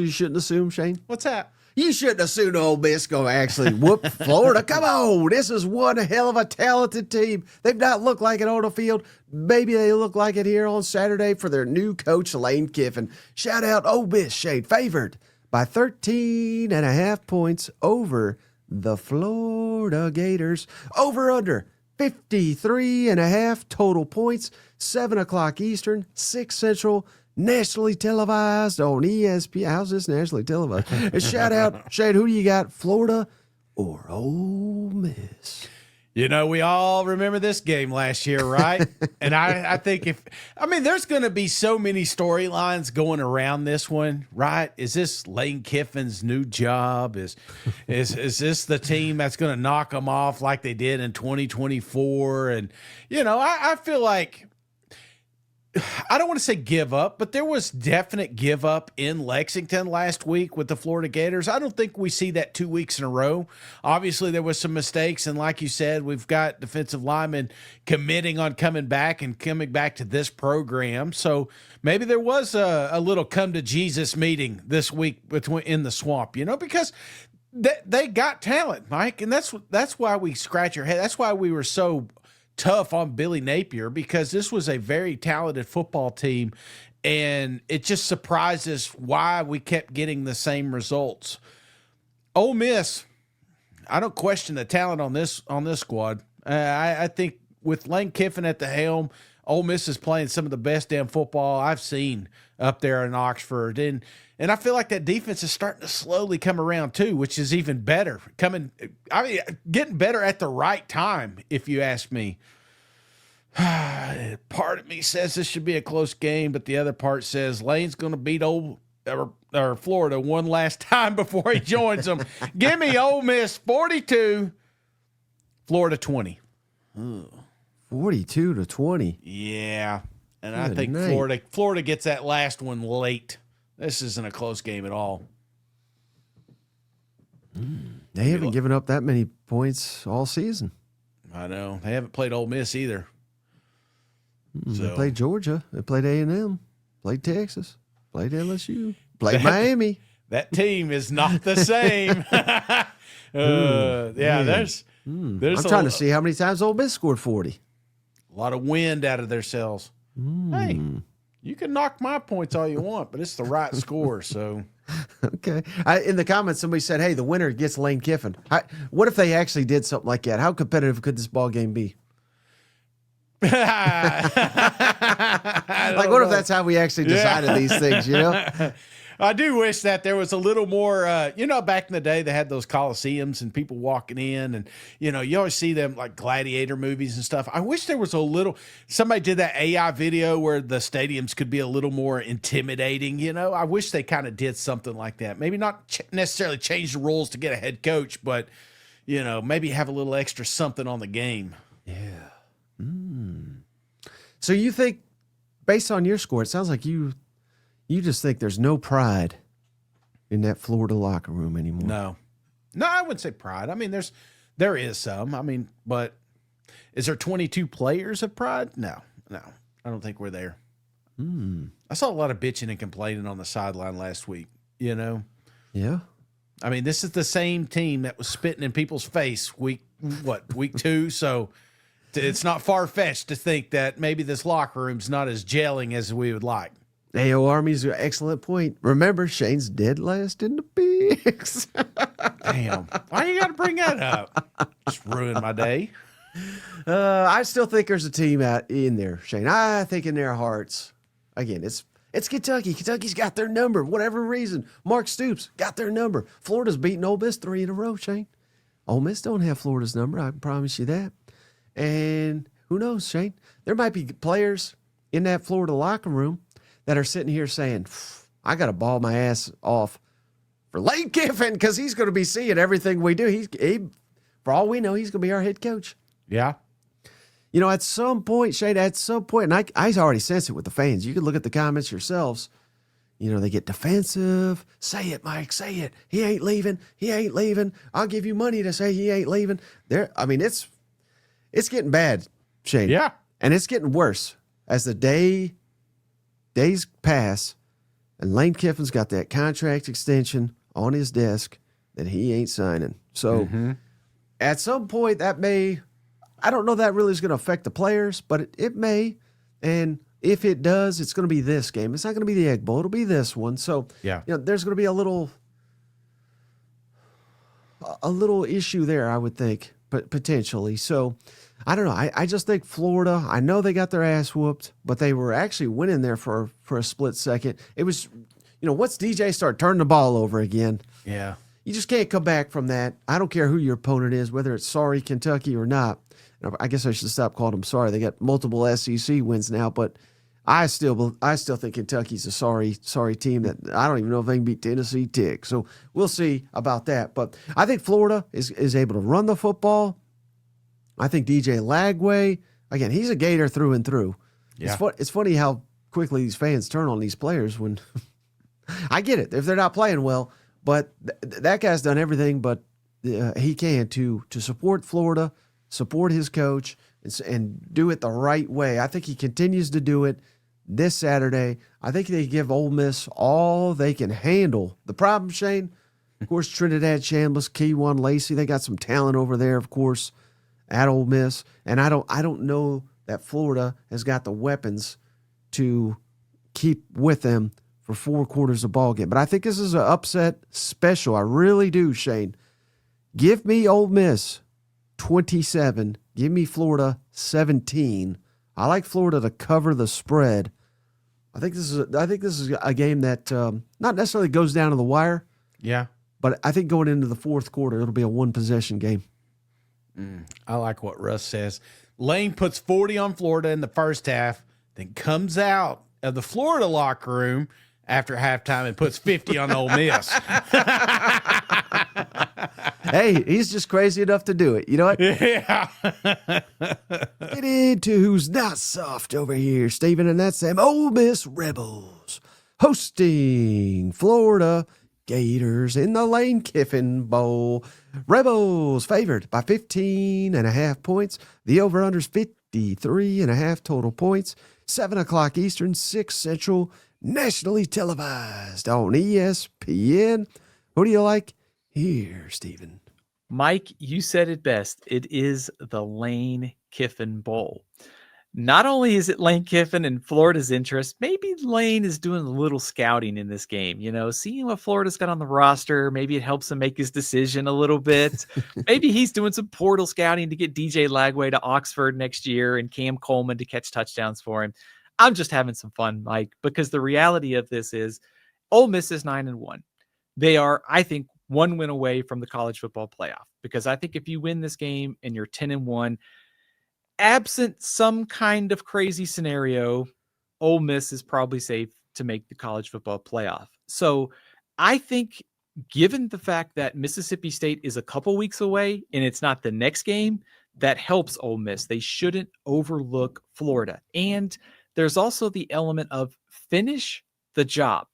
You shouldn't assume, Shane. What's that? You shouldn't assume Ole Miss going to actually whoop Florida. Come on. This is one hell of a talented team. They've not looked like it on the field. Maybe they look like it here on Saturday for their new coach, Lane Kiffin. Shout out Ole Miss, Shane. Favored by 13.5 points over the Florida Gators. Over under 53.5 total points. 7 o'clock Eastern, 6 Central. Nationally televised on ESPN. How's this nationally televised? And shout out, Shane, who do you got, Florida or Ole Miss? You know, we all remember this game last year, right? And I think there's going to be so many storylines going around this one, right? Is this Lane Kiffin's new job? Is this the team that's going to knock them off like they did in 2024? And, you know, I feel like, I don't want to say give up, but there was definite give up in Lexington last week with the Florida Gators. I don't think we see that 2 weeks in a row. Obviously, there was some mistakes, and like you said, we've got defensive linemen committing on coming back to this program. So maybe there was a little come to Jesus meeting this week in the swamp, you know, because they got talent, Mike, and that's why we scratch our head. That's why we were so tough on Billy Napier, because this was a very talented football team, and it just surprised us why we kept getting the same results. Ole Miss, I don't question the talent on this squad. I think with Lane Kiffin at the helm, Ole Miss is playing some of the best damn football I've seen up there in Oxford, and I feel like that defense is starting to slowly come around too, which is even better. Getting better at the right time, if you ask me. Part of me says this should be a close game, but the other part says Lane's going to beat Florida one last time before he joins them. Give me Ole Miss 42, Florida 20. 42-20. Yeah, and Good I think night. Florida gets that last one late. This isn't a close game at all. They haven't given up that many points all season. I know. They haven't played Ole Miss either. They played Georgia. They played A&M. Played Texas. Played LSU. Played Miami. That team is not the same. There's I'm trying to see how many times Ole Miss scored 40. A lot of wind out of their sails. Hey, you can knock my points all you want, but it's the right score. So, okay. In the comments, somebody said, "Hey, the winner gets Lane Kiffin." What if they actually did something like that? How competitive could this ball game be? What if that's how we actually decided these things? You know. I do wish that there was a little more, back in the day, they had those coliseums and people walking in, and, you always see them like gladiator movies and stuff. I wish there was somebody did that AI video where the stadiums could be a little more intimidating. I wish they kind of did something like that. Maybe not necessarily change the rules to get a head coach, but, maybe have a little extra something on the game. Yeah. So you think, based on your score, it sounds like you just think there's no pride in that Florida locker room anymore. No, I wouldn't say pride. I mean, there is some. But is there 22 players of pride? No, I don't think we're there. I saw a lot of bitching and complaining on the sideline last week, Yeah. This is the same team that was spitting in people's face week 2. So it's not far-fetched to think that maybe this locker room's not as gelling as we would like. AO Army's an excellent point. Remember, Shane's dead last in the picks. Damn. Why you got to bring that up? Just ruined my day. I still think there's a team out in there, Shane. I think in their hearts, again, it's Kentucky. Kentucky's got their number, whatever reason. Mark Stoops got their number. Florida's beaten Ole Miss 3 in a row, Shane. Ole Miss don't have Florida's number. I can promise you that. And who knows, Shane? There might be players in that Florida locker room that are sitting here saying, I got to ball my ass off for Lane Kiffin because he's going to be seeing everything we do. He, for all we know, he's going to be our head coach. Yeah. At some point, Shane, and I already sense it with the fans. You can look at the comments yourselves. They get defensive. Say it, Mike. Say it. He ain't leaving. He ain't leaving. I'll give you money to say he ain't leaving. It's getting bad, Shane. Yeah. And it's getting worse as the days pass And Lane Kiffin's got that contract extension on his desk that he ain't signing. So at some point that may, I don't know that really is going to affect the players, but it may. And if it does, it's going to be this game. It's not going to be the Egg Bowl. It'll be this one. So, there's going to be a little issue there, I would think, but potentially. So, I don't know. I just think Florida, I know they got their ass whooped, but they were actually winning there for a split second. It was, once DJ started turning the ball over again. Yeah. You just can't come back from that. I don't care who your opponent is, whether it's sorry Kentucky or not. I guess I should stop calling them sorry. They got multiple SEC wins now, but I still think Kentucky's a sorry team that I don't even know if they can beat Tennessee Tech. So we'll see about that. But I think Florida is able to run the football. I think DJ Lagway, again, he's a Gator through and through. Yeah. It's funny how quickly these fans turn on these players when I get it if they're not playing well, but that guy's done everything but he can to support Florida, support his coach, and do it the right way. I think he continues to do it this Saturday. I think they give Ole Miss all they can handle. The problem, Shane, of course, Trinidad Chambliss, Keywan Lacey, they got some talent over there, of course, at Ole Miss. And I don't know that Florida has got the weapons to keep with them for 4 quarters of ball game. But I think this is an upset special. I really do, Shane. Give me Ole Miss 27. Give me Florida 17. I like Florida to cover the spread. I think this is a game that not necessarily goes down to the wire. Yeah. But I think going into the fourth quarter, it'll be a 1-possession game. I like what Russ says. Lane puts 40 on Florida in the first half, then comes out of the Florida locker room after halftime and puts 50 on Ole Miss. Hey, he's just crazy enough to do it. You know what? Yeah. Get into who's not soft over here, Steven, and that's them Ole Miss Rebels hosting Florida Gators in the Lane Kiffin Bowl. Rebels favored by 15.5 points. The over-under's 53.5 total points. 7 o'clock Eastern, 6 Central, nationally televised on ESPN. Who do you like here, Steven? Mike, you said it best. It is the Lane Kiffin Bowl. Not only is it Lane Kiffin and Florida's interest, maybe Lane is doing a little scouting in this game, seeing what Florida's got on the roster. Maybe it helps him make his decision a little bit. Maybe he's doing some portal scouting to get DJ Lagway to Oxford next year and Cam Coleman to catch touchdowns for him. I'm just having some fun, Mike, because the reality of this is Ole Miss is 9-1. They are, I think, 1 win away from the college football playoff, because I think if you win this game and you're 10-1, absent some kind of crazy scenario, Ole Miss is probably safe to make the college football playoff. So I think, given the fact that Mississippi State is a couple weeks away and it's not the next game, that helps Ole Miss. They shouldn't overlook Florida. And there's also the element of finish the job.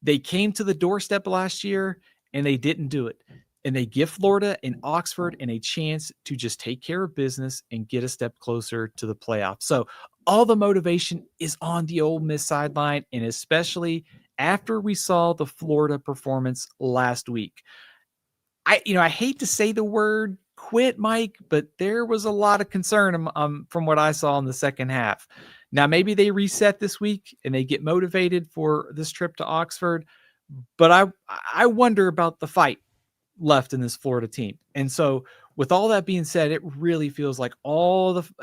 They came to the doorstep last year and they didn't do it. And they give Florida and Oxford and a chance to just take care of business and get a step closer to the playoffs. So all the motivation is on the Ole Miss sideline, and especially after we saw the Florida performance last week. I hate to say the word quit, Mike, but there was a lot of concern from what I saw in the second half. Now, maybe they reset this week and they get motivated for this trip to Oxford, but I wonder about the fight left in this Florida team. And so with all that being said, it really feels like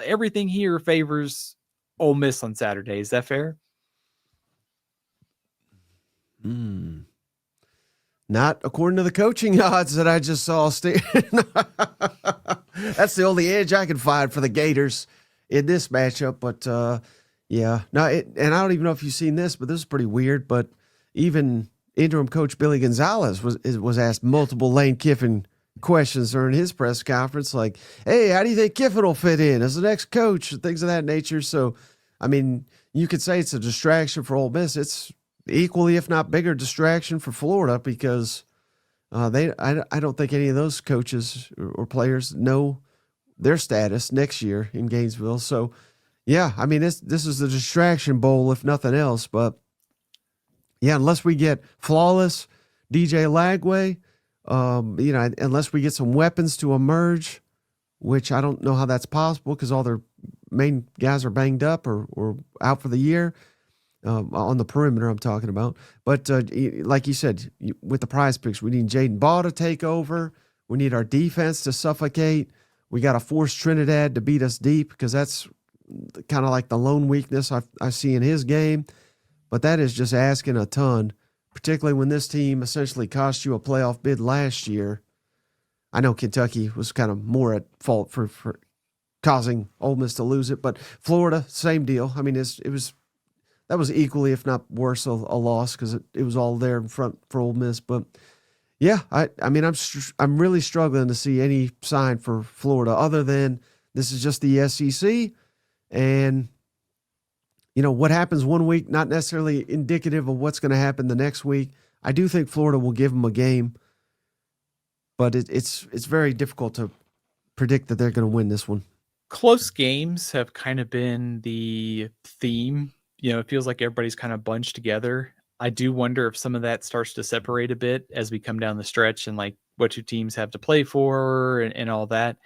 everything here favors Ole Miss on Saturday. Is that fair? Not according to the coaching odds that I just saw, Steve. That's the only edge I can find for the Gators in this matchup. But yeah, no, and I don't even know if you've seen this, but this is pretty weird. But even interim coach Billy Gonzalez was asked multiple Lane Kiffin questions during his press conference, like, hey, how do you think Kiffin will fit in as the next coach, and things of that nature. So, I mean, you could say it's a distraction for Ole Miss. It's equally, if not bigger, distraction for Florida, because I don't think any of those coaches or players know their status next year in Gainesville. So, yeah, I mean, this is the distraction bowl, if nothing else. But Yeah, unless we get flawless DJ Lagway, unless we get some weapons to emerge, which I don't know how that's possible because all their main guys are banged up or out for the year. On the perimeter, I'm talking about. But like you said, with the prize picks, we need Jaden Ball to take over. We need our defense to suffocate. We got to force Trinidad to beat us deep because that's kind of like the lone weakness I see in his game. But that is just asking a ton, particularly when this team essentially cost you a playoff bid last year. I know Kentucky was kind of more at fault for causing Ole Miss to lose it, but Florida, same deal. I mean, that was equally, if not worse, a loss because it was all there in front for Ole Miss. But yeah, I mean, I'm really struggling to see any sign for Florida other than this is just the SEC, and what happens one week not necessarily indicative of what's going to happen the next week. I do think Florida will give them a game, but it's very difficult to predict that they're going to win this one. Close games have kind of been the theme. It feels like everybody's kind of bunched together. I do wonder if some of that starts to separate a bit as we come down the stretch and like what two teams have to play for and all that.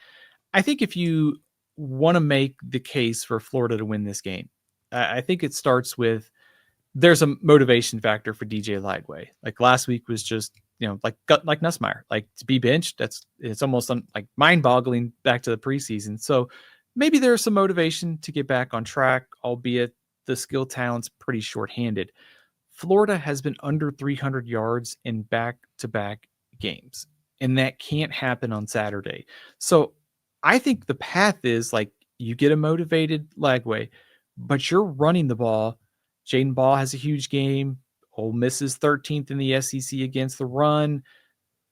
I think if you want to make the case for Florida to win this game, I think it starts with there's a motivation factor for DJ Lagway. Like last week was just, like Nussmeier, like to be benched. It's almost like mind boggling back to the preseason. So maybe there's some motivation to get back on track, albeit the skill talent's pretty shorthanded. Florida has been under 300 yards in back-to-back games, and that can't happen on Saturday. So I think the path is like you get a motivated Lagway, but you're running the ball. Jaden Ball has a huge game. Ole Miss is 13th in the SEC against the run.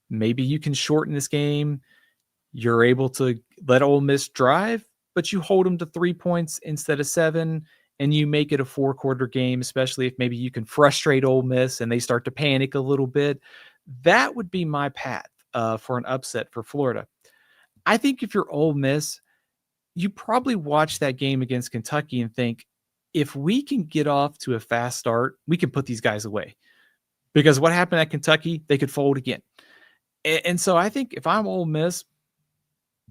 Maybe you can shorten this game. You're able to let Ole Miss drive, but you hold them to 3 points instead of 7, and you make it a 4-quarter game, especially if maybe you can frustrate Ole Miss and they start to panic a little bit. That would be my path for an upset for Florida. I think if you're Ole Miss, you probably watch that game against Kentucky and think, if we can get off to a fast start, we can put these guys away. Because what happened at Kentucky, they could fold again. And so I think if I'm Ole Miss,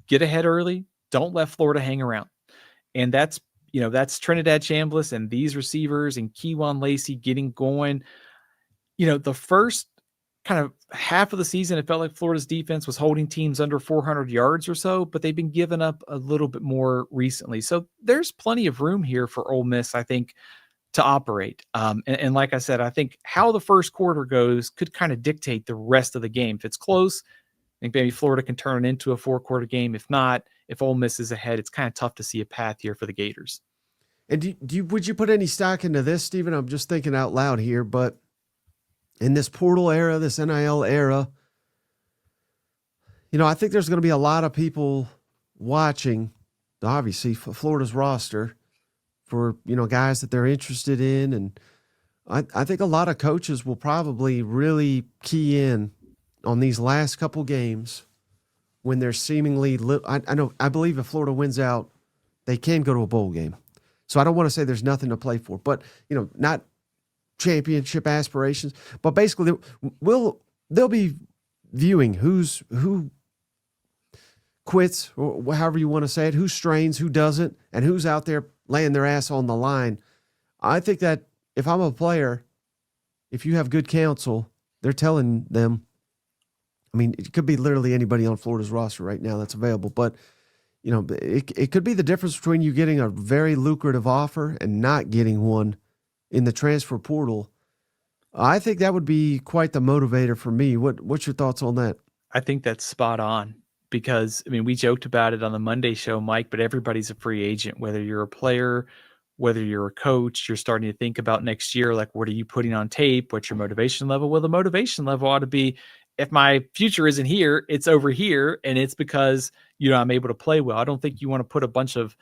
get ahead early, don't let Florida hang around. And that's Trinidad Chambliss and these receivers and Keywan Lacey getting going. The first kind of half of the season, it felt like Florida's defense was holding teams under 400 yards or so, but they've been giving up a little bit more recently. So there's plenty of room here for Ole Miss, I think, to operate. And like I said, I think how the first quarter goes could kind of dictate the rest of the game. If it's close, I think maybe Florida can turn it into a 4-quarter game. If not, if Ole Miss is ahead, it's kind of tough to see a path here for the Gators. And would you put any stock into this, Steven? I'm just thinking out loud here, but in this portal era, this NIL era, I think there's going to be a lot of people watching, obviously, Florida's roster for, guys that they're interested in. And I think a lot of coaches will probably really key in on these last couple games when they're seemingly I believe if Florida wins out, they can go to a bowl game. So I don't want to say there's nothing to play for, but not championship aspirations, but basically they'll be viewing who quits, or however you want to say it, who strains, who doesn't, and who's out there laying their ass on the line. I think that if I'm a player, if you have good counsel, they're telling them, I mean, it could be literally anybody on Florida's roster right now that's available, but it could be the difference between you getting a very lucrative offer and not getting one in the transfer portal. I think that would be quite the motivator for me. What's your thoughts on that? I think that's spot on because, we joked about it on the Monday show, Mike, but everybody's a free agent, whether you're a player, whether you're a coach, you're starting to think about next year, like, what are you putting on tape? What's your motivation level? Well, the motivation level ought to be, if my future isn't here, it's over here. And it's because, I'm able to play well. I don't think you want to put a bunch of,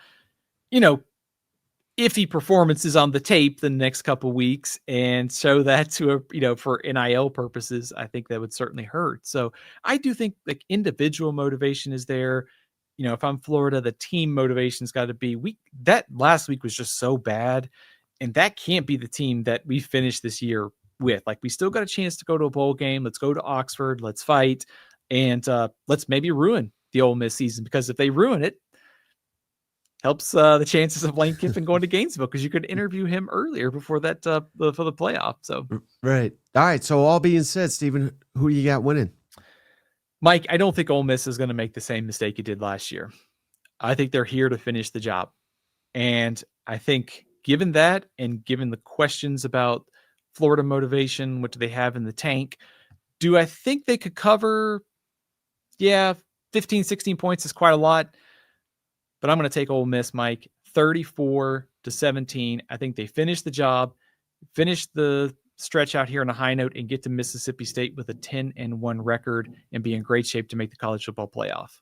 iffy performances on the tape the next couple weeks and show that to for NIL purposes. I think that would certainly hurt. So I do think like individual motivation is there. If I'm Florida, the team motivation's got to be that last week was just so bad. And that can't be the team that we finished this year with. Like, we still got a chance to go to a bowl game. Let's go to Oxford. Let's fight. And let's maybe ruin the Ole Miss season, because if they ruin it, helps the chances of Lane Kiffin going to Gainesville, because you could interview him earlier before that for the playoff. So Right. All right. So all being said, Steven, who you got winning? Mike, I don't think Ole Miss is going to make the same mistake it did last year. I think they're here to finish the job. And I think given that, and given the questions about Florida motivation, what do they have in the tank? Do I think they could cover? Yeah, 15, 16 points is quite a lot. But I'm going to take Ole Miss, Mike, 34-17. I think they finish the job, finish the stretch out here on a high note, and get to Mississippi State with a 10-1 record and be in great shape to make the college football playoff.